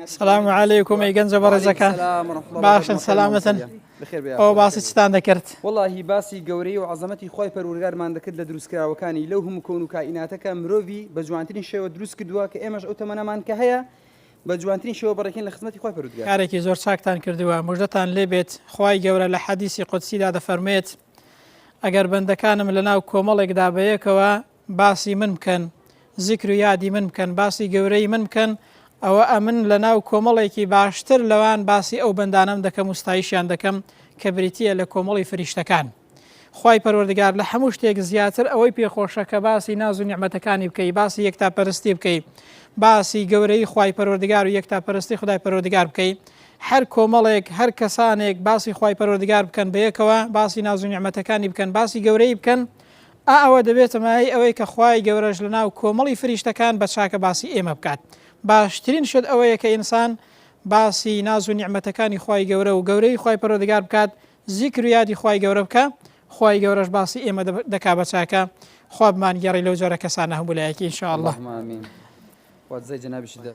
السلام عليكم أي جنز برزكا باشا سلامة أو باسي ستان ذكرت والله باسي قوري وعظمتي خوي پروردگار ما عندك لدروس كرا وكاني لو هم كونوا كائناتك مروفي بجوانتين شو دروس كدوا كإمش أو تمنا من كهيا بجوانتين شو بركين لخدمتي خوي پروردگار كاركي زور ساكتان كردوا مجدتان لبيت خوي جورا لحديث قدسي دا فرميت اگر بندكانم لناو كوملك دابيكوا باسي ممكن ذكر يادي ممكن باسي جوري ممكن او امن لناو كومليكي باشتر لوان باسي او بندانم دكم مستعيشان دكم كبريتيه لكوملي فريشتكان خوای پەروەردگار لە هەموو شتێک زیاتر ئەوەی پێخۆشە کە باسی ناز و نیعمەتەکانی بکەی باسی یەکتاپەرستی بکەی باسی گەورەی خوای پەروەردگار و یەکتاپەرستی خدای پەروەردگار بکەی هەر کۆمەڵێک هەر کەسانێک باسی خوای پەروەردگار بکەن بەیەکەوە باسی ناز و نیعمەتەکانی بکەن باسی گەورەی بکەن ئەوە دەبێتە مای ئەوەی کە خوای گەورەش لەناو کۆمەڵی فریشتەکان بە چاکە باسی ئێمە بکات باشترین شت ئەوەیە کە ئینسان باسی ناز و نیعمەتەکانی خوای گەورە و گەورەی خوای پەروەردگار بکات زیکر و یادی خوای گەورە بکە خوای گەورەش باسی ئێمە دەکا بە چاکە خوا بمان گێڕی لەو جۆرە کەسانە هەموو لایەکی ئینشاء الله. آمين. واتزای جنابی